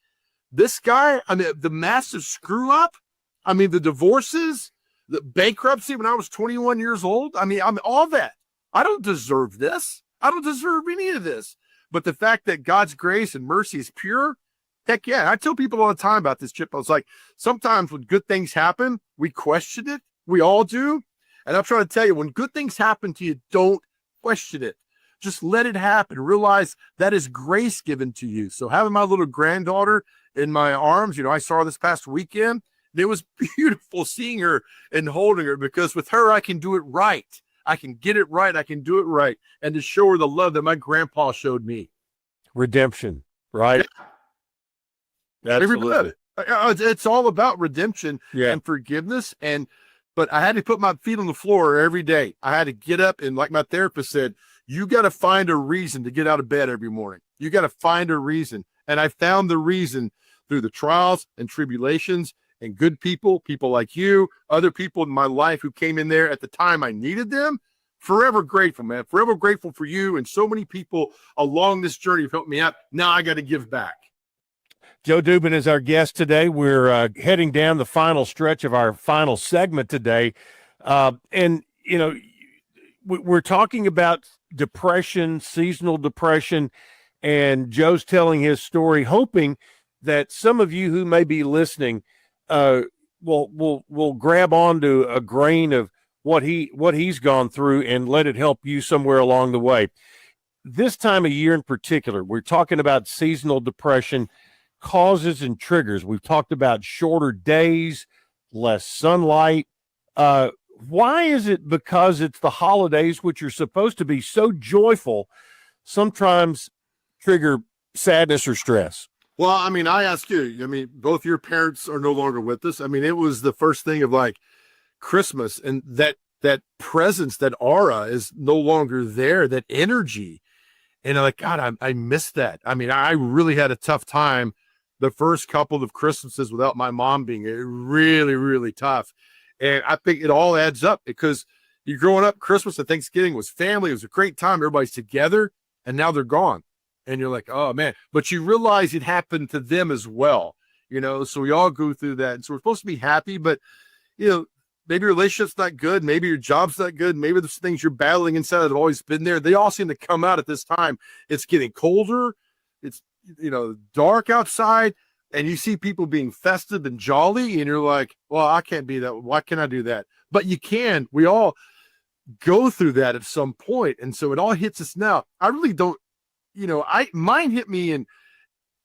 This guy, I mean, the massive screw up, I mean, the divorces, the bankruptcy when I was 21 years old. I mean, all that. I don't deserve this. I don't deserve any of this. But the fact that God's grace and mercy is pure, heck yeah. I tell people all the time about this, Chip. I was like, sometimes when good things happen, we question it. We all do. And I'm trying to tell you, when good things happen to you, don't question it. Just let it happen. Realize that is grace given to you. So having my little granddaughter in my arms, you know, I saw her this past weekend. And it was beautiful seeing her and holding her, because with her, I can do it right. I can get it right. I can do it right. And to show her the love that my grandpa showed me. Redemption, right? Yeah. Absolutely. It's all about redemption and forgiveness. But I had to put my feet on the floor every day. I had to get up, and like my therapist said, you got to find a reason to get out of bed every morning. You got to find a reason. And I found the reason through the trials and tribulations and good people like you, other people in my life who came in there at the time I needed them. Forever grateful, man. Forever grateful for you and so many people along this journey who've helped me out. Now I got to give back. Joe Dubin is our guest today. We're heading down the final stretch of our final segment today. And, you know, we're talking about depression, seasonal depression, and Joe's telling his story, hoping that some of you who may be listening will grab onto a grain of what he's gone through and let it help you somewhere along the way. This time of year in particular, we're talking about seasonal depression, causes and triggers. We've talked about shorter days, less sunlight. Why is it? Because it's the holidays, which are supposed to be so joyful, sometimes trigger sadness or stress? Well, I mean, I ask you, I mean, both your parents are no longer with us. I mean, it was the first thing of like Christmas, and that presence, that aura is no longer there, that energy. And I'm like, God, I miss that. I mean, I really had a tough time the first couple of Christmases without my mom being really, really tough. And I think it all adds up, because you're growing up, Christmas and Thanksgiving was family. It was a great time. Everybody's together, and now they're gone. And you're like, oh man, but you realize it happened to them as well, you know? So we all go through that. And so we're supposed to be happy, but you know, maybe your relationship's not good. Maybe your job's not good. Maybe there's things you're battling inside that have always been there. They all seem to come out at this time. It's getting colder. It's, you know, dark outside, and you see people being festive and jolly, and you're like, well, I can't be that. Why can't I do that? But you can. We all go through that at some point. And so it all hits us now. I really don't, you know, mine hit me in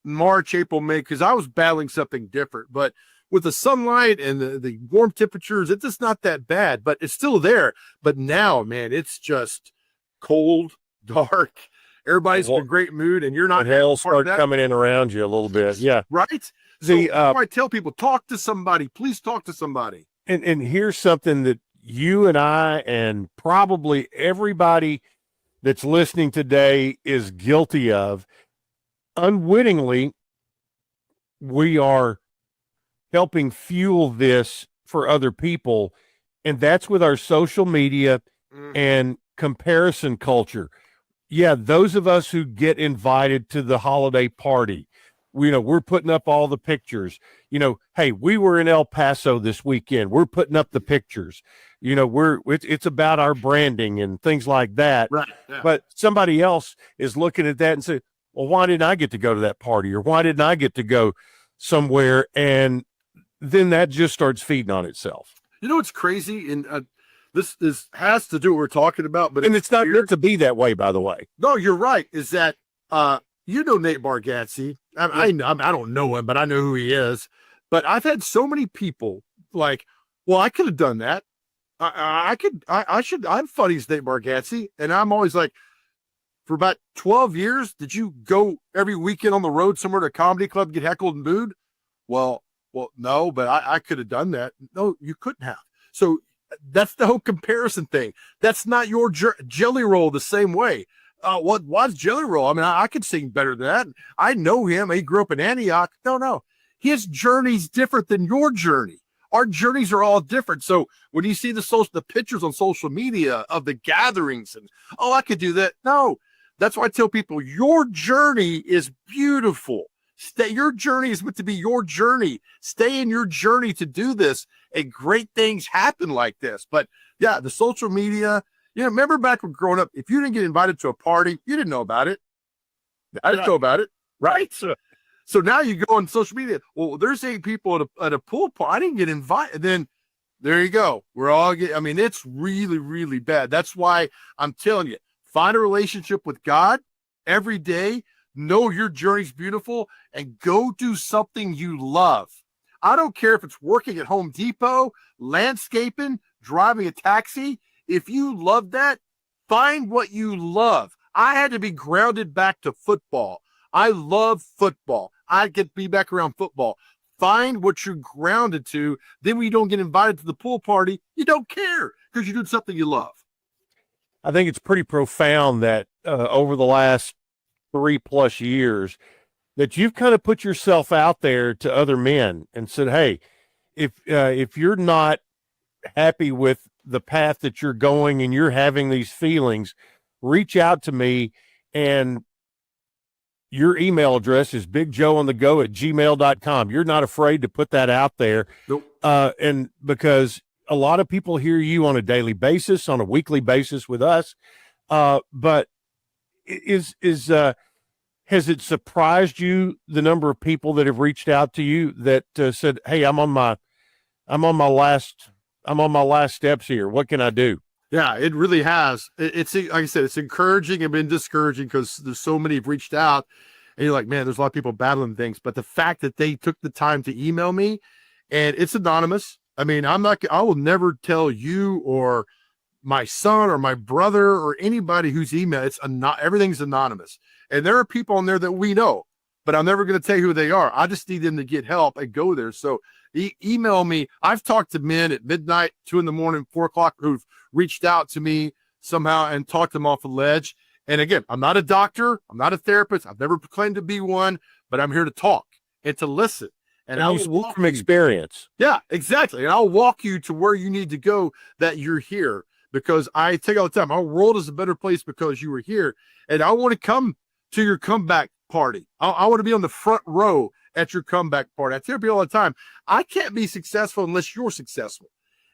March, April, May, because I was battling something different. But with the sunlight and the warm temperatures, it's just not that bad, but it's still there. But now, man, it's just cold, dark. Everybody's in a great mood, and you're not. Hell start coming in around you a little bit. Yeah. Right. So I tell people, talk to somebody. Please talk to somebody. And here's something that you and I and probably everybody that's listening today is guilty of. Unwittingly, we are helping fuel this for other people, and that's with our social media and comparison culture. Yeah, those of us who get invited to the holiday party, we're putting up all the pictures. You know, hey, we were in El Paso this weekend. We're putting up the pictures. You know, it's about our branding and things like that. Right. Yeah. But somebody else is looking at that and say, well, why didn't I get to go to that party? Or why didn't I get to go somewhere? And then that just starts feeding on itself. You know what's crazy? And this has to do what we're talking about, but it's not meant to be that way, by the way. No, you're right. Is that you know Nate Bargatze? I don't know him, but I know who he is. But I've had so many people like, well, I could have done that. I should. I'm funny as Nate Bargatze, and I'm always like, for about 12 years, did you go every weekend on the road somewhere to a comedy club, get heckled and booed? Well, no, but I could have done that. No, you couldn't have. So that's the whole comparison thing. That's not your Jelly Roll the same way. What's Jelly Roll? I mean, I could sing better than that. I know him. He grew up in Antioch. No. His journey's different than your journey. Our journeys are all different. So when you see the pictures on social media of the gatherings and, I could do that. No, that's why I tell people your journey is beautiful. Your journey is meant to be your journey. Stay in your journey to do this, and great things happen like this. But yeah, the social media, remember back when growing up, if you didn't get invited to a party, you didn't know about it. I didn't know about it. Right. So now you go on social media. Well, there's 8 people at a pool party. I didn't get invited. Then there you go. We're all it's really, really bad. That's why I'm telling you, find a relationship with God every day. Know your journey's beautiful and go do something you love. I don't care if it's working at Home Depot, landscaping, driving a taxi. If you love that, find what you love. I had to be grounded back to football. I love football. I get to be back around football. Find what you're grounded to. Then when you don't get invited to the pool party, you don't care because you're doing something you love. I think it's pretty profound that over the last 3+ years that you've kind of put yourself out there to other men and said, hey, if you're not happy with the path that you're going and you're having these feelings, reach out to me. And your email address is bigjoeonthego@gmail.com. You're not afraid to put that out there. Nope. And because a lot of people hear you on a daily basis, on a weekly basis with us. But has it surprised you the number of people that have reached out to you that said, hey, I'm on my last steps here. What can I do? Yeah, it really has. It's like I said, it's encouraging and been discouraging because there's so many have reached out and you're like, man, there's a lot of people battling things. But the fact that they took the time to email me, and it's anonymous. I mean, I will never tell you or my son or my brother or anybody who's emailed. Everything's anonymous. And there are people on there that we know, but I'm never going to tell you who they are. I just need them to get help and go there. So email me. I've talked to men at midnight, 2 a.m, 4 o'clock who've reached out to me somehow and talked them off a ledge. And again, I'm not a doctor. I'm not a therapist. I've never claimed to be one, but I'm here to talk and to listen. And I will walk from experience. Yeah, exactly. And I'll walk you to where you need to go that you're here, because I tell you all the time, our world is a better place because you were here. And I want to come to your comeback party. I want to be on the front row at your comeback party. I tell people all the time, I can't be successful unless you're successful.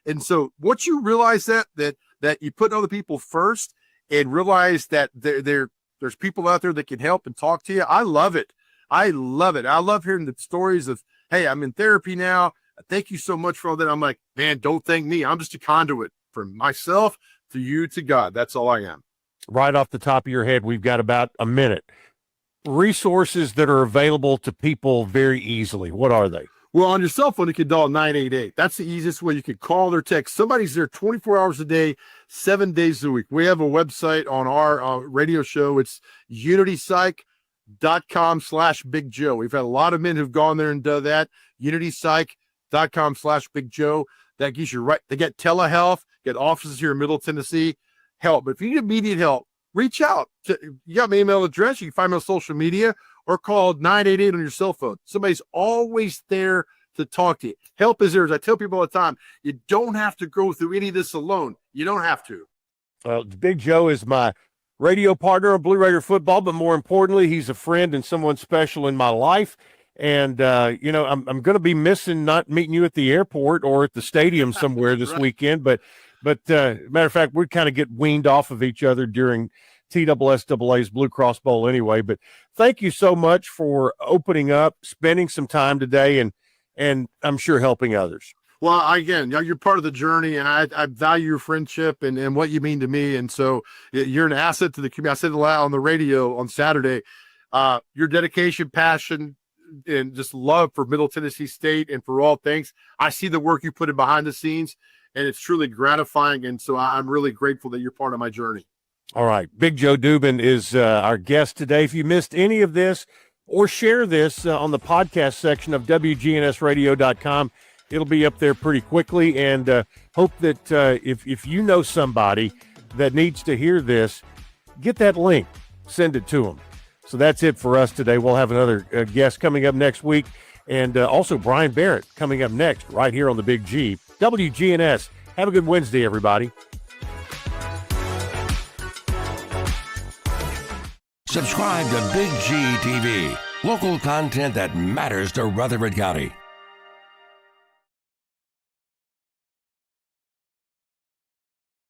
And so once you realize that you put other people first and realize that there's people out there that can help and talk to you, I love it. I love it. I love hearing the stories of, hey, I'm in therapy now. Thank you so much for all that. I'm like, man, don't thank me. I'm just a conduit from myself to you to God. That's all I am. Right off the top of your head, we've got about a minute. Resources that are available to people very easily. What are they? Well, on your cell phone, you can dial 988. That's the easiest way. You can call or text. Somebody's there 24 hours a day, 7 days a week. We have a website on our radio show. It's UnityPsych.com/Big Joe. We've had a lot of men who've gone there and done that. UnityPsych.com/Big Joe. That gives you right. They get telehealth, get offices here in Middle Tennessee, help. But if you need immediate help, reach out. You got my email address. You can find me on social media or call 988 on your cell phone. Somebody's always there to talk to you. Help is there. As I tell people all the time, you don't have to go through any of this alone. You don't have to. Well, Big Joe is my radio partner on Blue Raider football, but more importantly, he's a friend and someone special in my life. And, I'm going to be missing not meeting you at the airport or at the stadium somewhere this weekend. But matter of fact, we kind of get weaned off of each other during TSSAA's Blue Cross Bowl anyway. But thank you so much for opening up, spending some time today and and I'm sure helping others. Well, again, you're part of the journey, and I value your friendship and what you mean to me. And so you're an asset to the community. I said it on the radio on Saturday. Your dedication, passion, and just love for Middle Tennessee State and for all things. I see the work you put in behind the scenes, and it's truly gratifying. And so I'm really grateful that you're part of my journey. All right. Big Joe Dubin is our guest today. If you missed any of this or share this on the podcast section of wgnsradio.com, it'll be up there pretty quickly, and hope that if you know somebody that needs to hear this, get that link, send it to them. So that's it for us today. We'll have another guest coming up next week, and also Brian Barrett coming up next right here on the Big G. WGNS. Have a good Wednesday, everybody. Subscribe to Big G TV, local content that matters to Rutherford County.